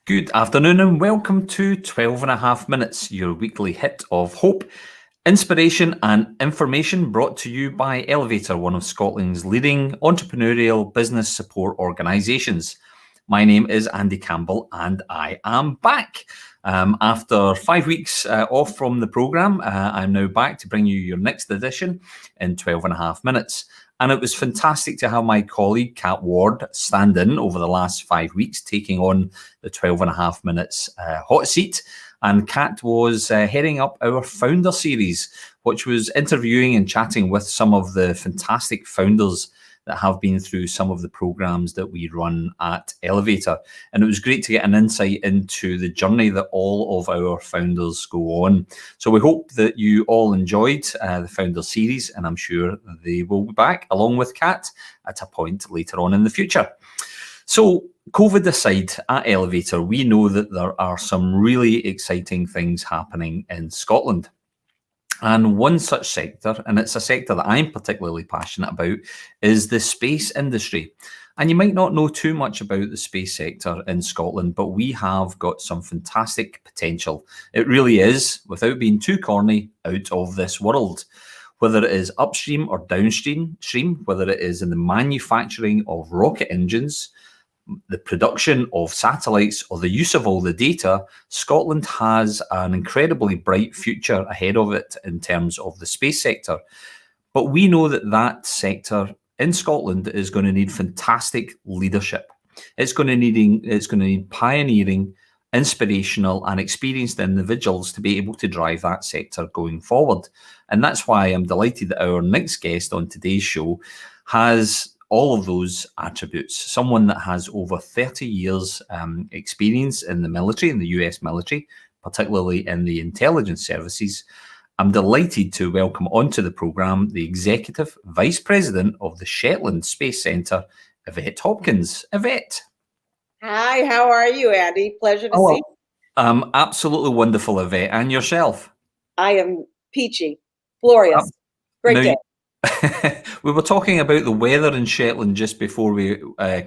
Good afternoon and welcome to 12 and a half minutes, your weekly hit of hope, inspiration and information brought to you by Elevator, one of Scotland's leading entrepreneurial business support organisations. My name is Andy Campbell and I am back. After 5 weeks off from the programme, I'm now back to bring you your next edition in 12 and a half minutes. And it was fantastic to have my colleague, Kat Ward, stand in over the last 5 weeks, taking on the 12 and a half minutes hot seat. And Kat was heading up our founder series, which was interviewing and chatting with some of the fantastic founders that have been through some of the programs that we run at Elevator. And it was great to get an insight into the journey that all of our founders go on. So we hope that you all enjoyed the founder series, and I'm sure they will be back along with Kat at a point later on in the future. So COVID aside, at Elevator, we know that there are some really exciting things happening in Scotland. And one such sector, and it's a sector that I'm particularly passionate about, is the space industry. And you might not know too much about the space sector in Scotland, but we have got some fantastic potential. It really is, without being too corny, out of this world. Whether it is upstream or downstream, whether it is in the manufacturing of rocket engines, the production of satellites, or the use of all the data, Scotland has an incredibly bright future ahead of it in terms of the space sector. But we know that that sector in Scotland is going to need fantastic leadership. It's going to need pioneering, inspirational and experienced individuals to be able to drive that sector going forward. And that's why I'm delighted that our next guest on today's show has all of those attributes. Someone that has over 30 years experience in the military, in the US military, particularly in the intelligence services. I'm delighted to welcome onto the programme the Executive Vice President of the Shetland Space Centre, Yvette Hopkins. Yvette. Hi, how are you, Andy? Pleasure to see you. Absolutely wonderful, Yvette. And yourself? I am peachy, glorious, great day. We were talking about the weather in Shetland just before we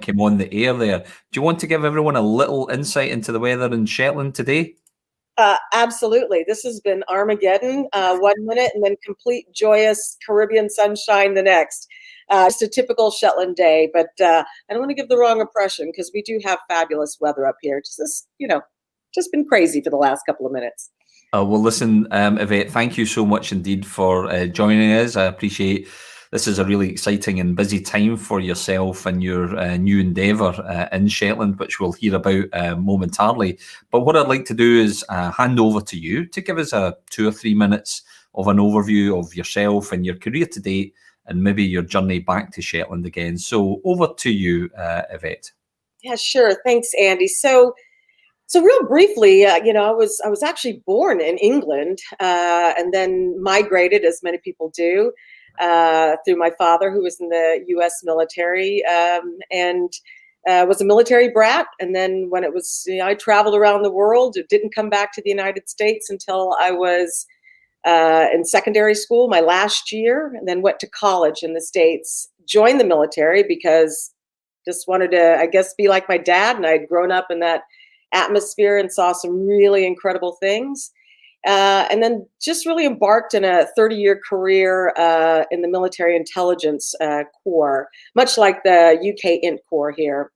came on the air there. Do you want to give everyone a little insight into the weather in Shetland today? Absolutely. This has been Armageddon 1 minute and then complete joyous Caribbean sunshine the next. Just a typical Shetland day, but I don't want to give the wrong impression because we do have fabulous weather up here. Just been crazy for the last couple of minutes. Well, listen, Yvette, thank you so much indeed for joining us. I appreciate this is a really exciting and busy time for yourself and your new endeavour in Shetland, which we'll hear about momentarily. But what I'd like to do is hand over to you to give us 2 or 3 minutes of an overview of yourself and your career to date, and maybe your journey back to Shetland again. So over to you, Yvette. Yeah, sure. Thanks, Andy. So real briefly, I was actually born in England and then migrated, as many people do, through my father, who was in the U.S. military and was a military brat. And then when it was, I traveled around the world. Didn't come back to the United States until I was in secondary school, my last year, and then went to college in the States, joined the military because just wanted to, I guess, be like my dad. And I'd grown up in that atmosphere and saw some really incredible things. And then just really embarked in a 30-year career in the military intelligence corps, much like the UK Int Corps here.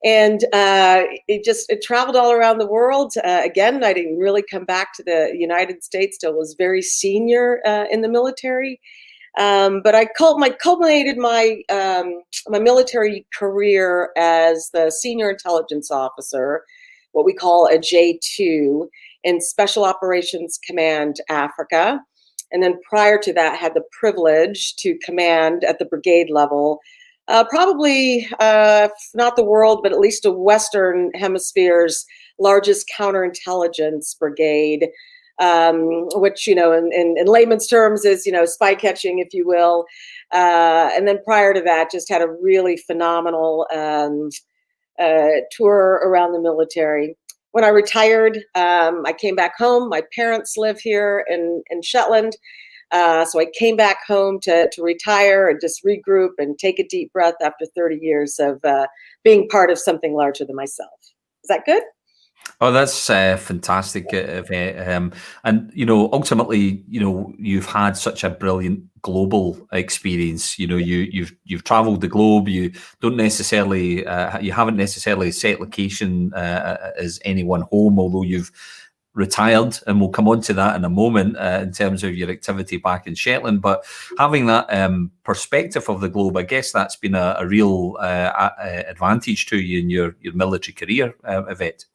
And it traveled all around the world. Again, I didn't really come back to the United States till I was very senior in the military. But I culminated my military career as the senior intelligence officer, what we call a J2 in Special Operations Command Africa. And then prior to that, had the privilege to command at the brigade level, probably not the world, but at least a Western Hemisphere's largest counterintelligence brigade, which, in layman's terms is, spy catching, if you will. And then prior to that, just had a really phenomenal tour around the military. When I retired, I came back home. My parents live here in Shetland. So I came back home to retire and just regroup and take a deep breath after 30 years of being part of something larger than myself. Is that good? Oh, that's fantastic, Yvette. And ultimately, you've had such a brilliant global experience. You've travelled the globe. You don't necessarily, you haven't necessarily set location as any one home, although you've retired, and we'll come on to that in a moment in terms of your activity back in Shetland. But having that perspective of the globe, I guess that's been a real advantage to you in your military career, Yvette.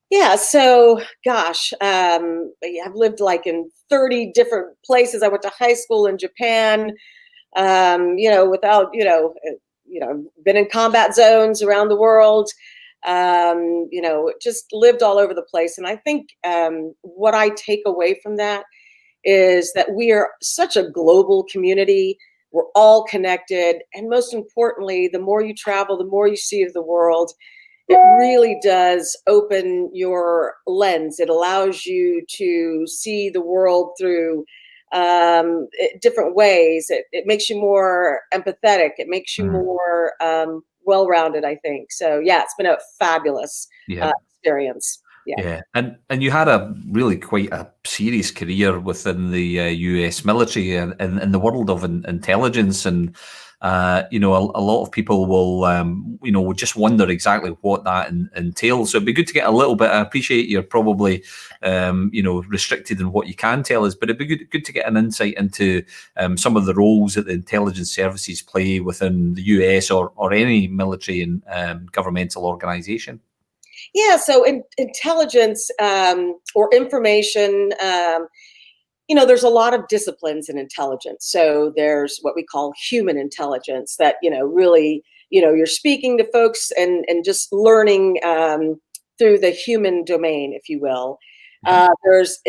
Yeah, so gosh, I've lived like in 30 different places. I went to high school in Japan, without, been in combat zones around the world, just lived all over the place. And I think what I take away from that is that we are such a global community. We're all connected. And most importantly, the more you travel, the more you see of the world. It really does open your lens. It allows you to see the world through different ways. It makes you more empathetic. It makes you more well-rounded, I think. So yeah, it's been a fabulous experience. Yeah, and you had a really quite a serious career within the US military and in the world of intelligence, and a lot of people will will just wonder exactly what that entails. So it'd be good to get a little bit. I appreciate you're probably restricted in what you can tell us, but it'd be good to get an insight into some of the roles that the intelligence services play within the US or any military and governmental organisation. Yeah, so intelligence or information, there's a lot of disciplines in intelligence. So there's what we call human intelligence that, really, you're speaking to folks and just learning through the human domain, if you will. There's,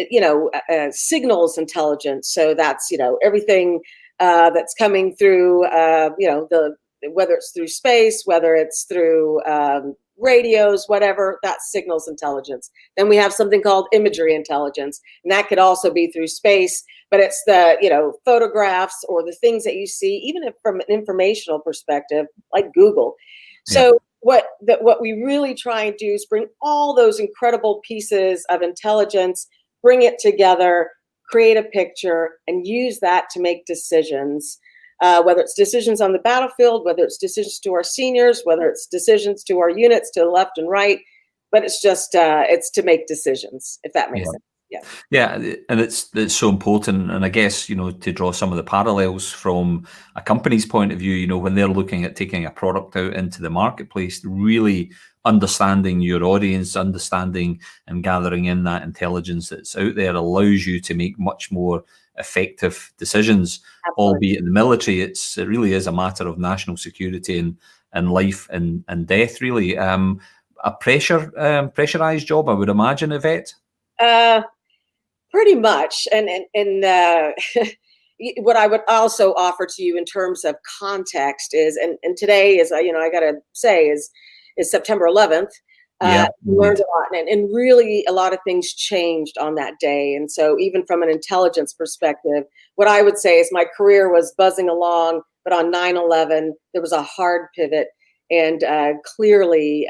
signals intelligence. So that's, everything that's coming through, whether it's through space, whether it's through radios, whatever, that's signals intelligence. Then we have something called imagery intelligence, and that could also be through space, but it's the, photographs or the things that you see, even if from an informational perspective, like Google. So what we really try and do is bring all those incredible pieces of intelligence, bring it together, create a picture, and use that to make decisions. Whether it's decisions on the battlefield, whether it's decisions to our seniors, whether it's decisions to our units to the left and right, but it's just it's to make decisions, if that makes sense. Yeah, and it's so important, and I guess to draw some of the parallels from a company's point of view, when they're looking at taking a product out into the marketplace, really understanding your audience, understanding and gathering in that intelligence that's out there allows you to make much more effective decisions. Absolutely. Albeit in the military, it really is a matter of national security and life and death. Really, a pressurized job, I would imagine, Yvette. Pretty much, and what I would also offer to you in terms of context is, and today is, I gotta say is September 11th. We learned a lot, and really a lot of things changed on that day. And so even from an intelligence perspective, what I would say is my career was buzzing along, but on 9/11, there was a hard pivot, and clearly,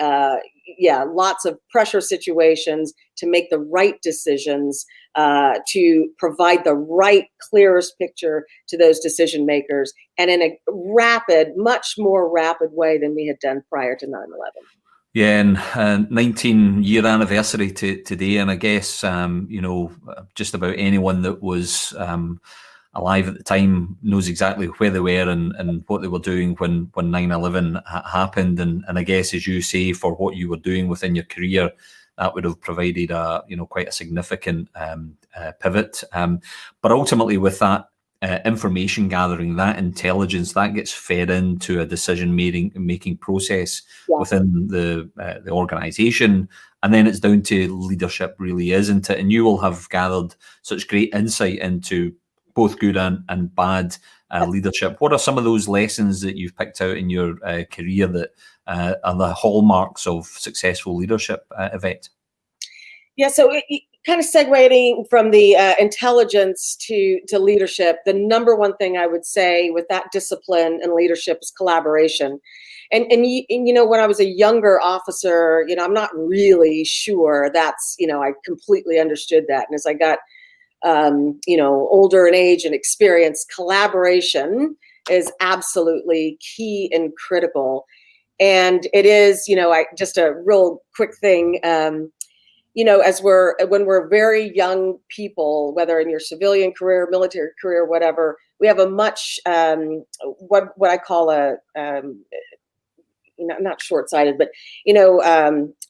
lots of pressure situations to make the right decisions, to provide the right, clearest picture to those decision makers, and in a much more rapid way than we had done prior to 9/11. Yeah, and 19-year anniversary today, and I guess just about anyone that was alive at the time knows exactly where they were and what they were doing when 9/11 happened, and I guess, as you say, for what you were doing within your career, that would have provided quite a significant pivot. But ultimately, with that information gathering, that intelligence, that gets fed into a decision making process within the organization, and then it's down to leadership, really, isn't it? And you will have gathered such great insight into both good and bad leadership. What are some of those lessons that you've picked out in your career that are the hallmarks of successful leadership, Yvette? Yeah, so kind of segueing from the intelligence to leadership, the number one thing I would say with that discipline and leadership is collaboration. And you know, when I was a younger officer, you know, I'm not really sure that's, you know, I completely understood that. And as I got, you know, older in age and experience, collaboration is absolutely key and critical. And it is, you know, just a real quick thing. You know, when we're very young people, whether in your civilian career, military career, whatever, we have a much what I call a not short-sighted, but you know,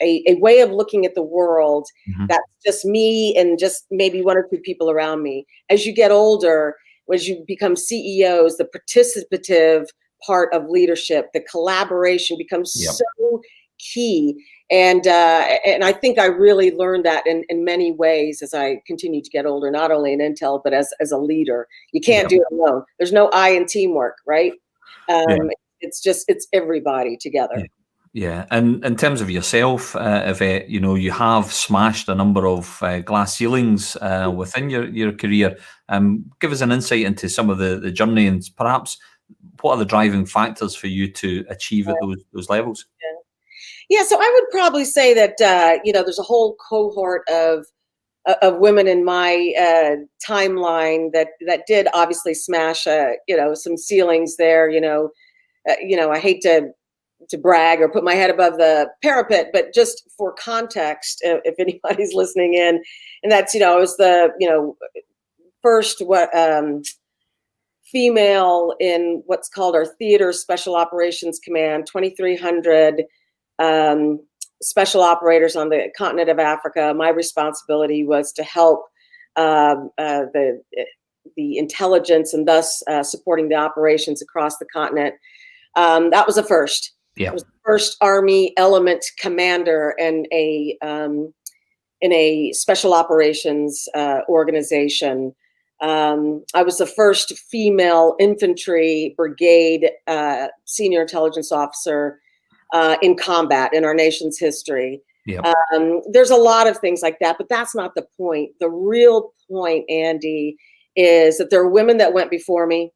a way of looking at the world that's just me and just maybe one or two people around me. As you get older, as you become CEOs, the participative part of leadership, the collaboration becomes so key. And I think I really learned that in many ways as I continue to get older, not only in intel, but as a leader. You can't do it alone. There's no I in teamwork, right? It's everybody together. Yeah, and in terms of yourself, Yvette, you know, you have smashed a number of glass ceilings within your career. Give us an insight into some of the journey, and perhaps what are the driving factors for you to achieve at those levels? Yeah, so I would probably say that you know, there's a whole cohort of women in my timeline that did obviously smash you know, some ceilings there. You know, I hate to brag or put my head above the parapet, but just for context, if anybody's listening in, and that's, you know, I was the, you know, first female in what's called our Theater Special Operations Command, 2,300 special operators on the continent of Africa. My responsibility was to help the intelligence and thus supporting the operations across the continent. That was a first. Yeah. I was the first Army element commander in a special operations organization. I was the first female infantry brigade senior intelligence officer in combat in our nation's history. Yeah. There's a lot of things like that, but that's not the point. The real point, Andy, is that there are women that went before me.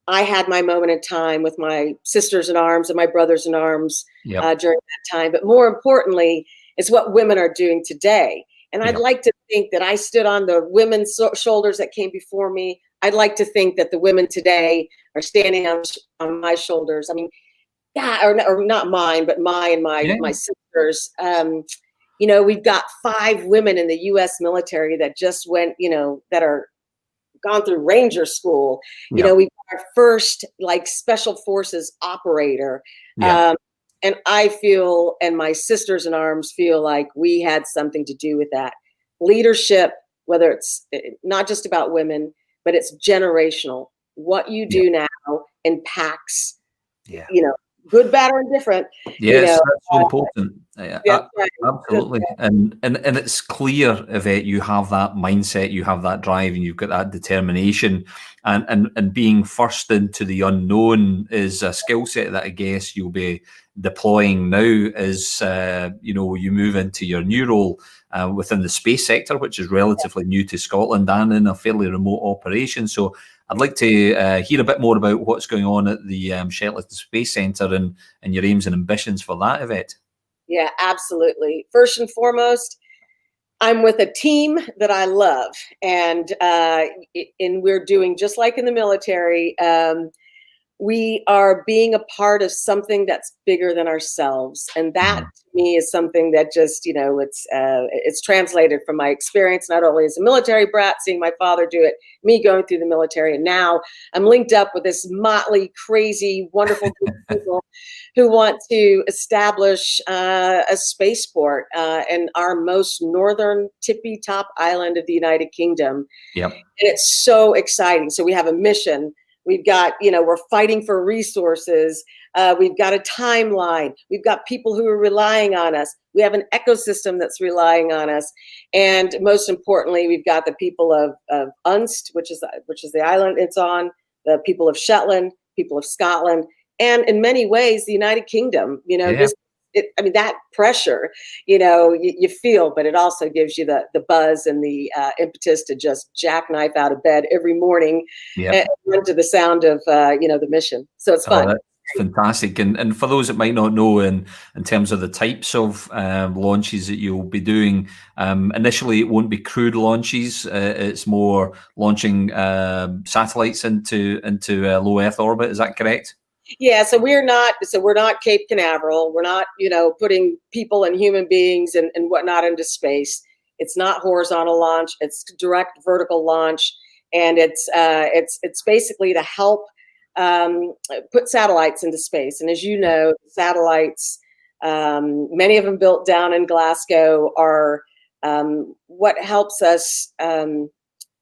I had my moment in time with my sisters in arms and my brothers in arms during that time. But more importantly, it's what women are doing today. And I'd like to think that I stood on the women's shoulders that came before me. I'd like to think that the women today are standing on my shoulders. I mean, yeah, or not mine, but my sisters. You know, we've got 5 women in the U.S. military that just went, you know, that are gone through Ranger School. You know, we've got our first like special forces operator. And I feel, and my sisters in arms feel like we had something to do with that. Leadership, whether it's not just about women, but it's generational. What you do now impacts, you know, good, bad, or indifferent. Yes, you know, that's so important. Absolutely. And it's clear, Yvette, you have that mindset, you have that drive, and you've got that determination. And being first into the unknown is a skill set that I guess you'll be deploying now as you know, you move into your new role within the space sector, which is relatively new to Scotland and in a fairly remote operation. So I'd like to hear a bit more about what's going on at the Shetland Space Centre and your aims and ambitions for that, Yvette. Yeah, absolutely. First and foremost, I'm with a team that I love, and we're doing just like in the military. We are being a part of something that's bigger than ourselves, and that to me is something that just, you know, it's translated from my experience, not only as a military brat, seeing my father do it, me going through the military, and now I'm linked up with this motley, crazy, wonderful group of people who want to establish a spaceport in our most northern tippy top island of the United Kingdom. Yep. And it's so exciting. So we have a mission. We've got, you know, we're fighting for resources. We've got a timeline. We've got people who are relying on us. We have an ecosystem that's relying on us. And most importantly, we've got the people of Unst, which is the island it's on, the people of Shetland, people of Scotland, and in many ways, the United Kingdom. You know, this I mean, that pressure, you feel, but it also gives you the buzz and the impetus to just jackknife out of bed every morning Yeah. and run to the sound of, the mission. So it's Oh, fun. that's fantastic. And for those that might not know, in terms of the types of launches that you'll be doing, initially it won't be crewed launches. It's more launching satellites into low Earth orbit. Is that correct? Yeah, so we're not Cape Canaveral. We're not, putting people and human beings and whatnot into space. It's not horizontal launch. It's direct vertical launch, and it's basically to help put satellites into space. And as you know, satellites, many of them built down in Glasgow, are what helps us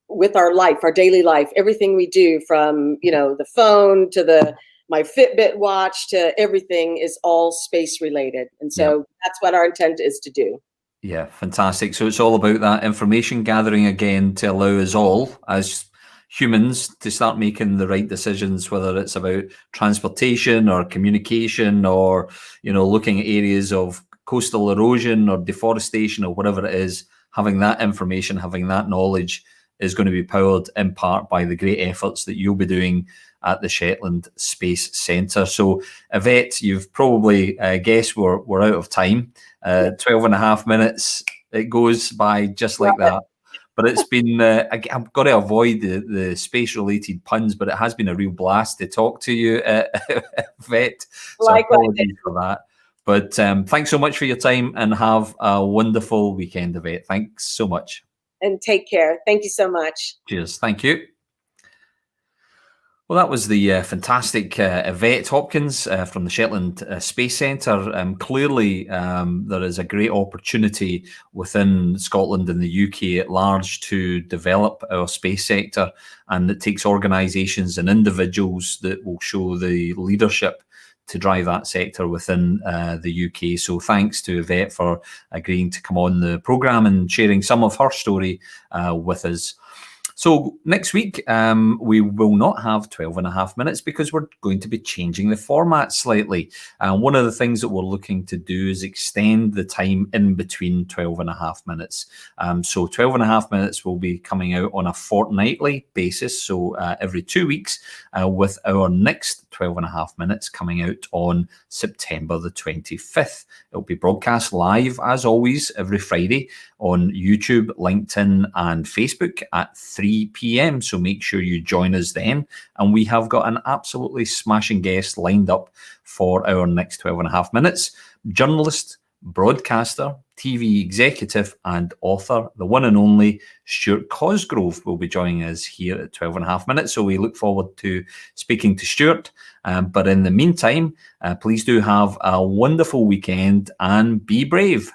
with our life, our daily life, everything we do, from the phone to my Fitbit watch to everything, is all space related. And Yeah. so that's what our intent is to do. Yeah, fantastic. So it's all about that information gathering again to allow us all as humans to start making the right decisions, whether it's about transportation or communication, or looking at areas of coastal erosion or deforestation or whatever it is. Having that information, having that knowledge is going to be powered in part by the great efforts that you'll be doing at the Shetland Space Centre. So, Yvette, you've probably guessed we're out of time. 12 and a half minutes, it goes by just like that. But it's been, I've got to avoid the space-related puns, but it has been a real blast to talk to you, Yvette. So apologies for that. But thanks so much for your time, and have a wonderful weekend, Yvette. Thanks so much. And take care. Thank you so much. Cheers. Thank you. Well, that was the fantastic Yvette Hopkins from the Shetland Space Centre. Clearly, there is a great opportunity within Scotland and the UK at large to develop our space sector, and it takes organisations and individuals that will show the leadership to drive that sector within the UK. So thanks to Yvette for agreeing to come on the programme and sharing some of her story with us. So next week, we will not have 12 and a half minutes because we're going to be changing the format slightly. One of the things that we're looking to do is extend the time in between 12 and a half minutes. So 12 and a half minutes will be coming out on a fortnightly basis, so every 2 weeks, with our next 12 and a half minutes coming out on September the 25th. It'll be broadcast live, as always, every Friday on YouTube, LinkedIn, and Facebook at 3 p.m. So make sure you join us then. And we have got an absolutely smashing guest lined up for our next 12 and a half minutes. Journalist, broadcaster, TV executive, and author, the one and only Stuart Cosgrove, will be joining us here at 12 and a half minutes. So we look forward to speaking to Stuart. But in the meantime, please do have a wonderful weekend and be brave.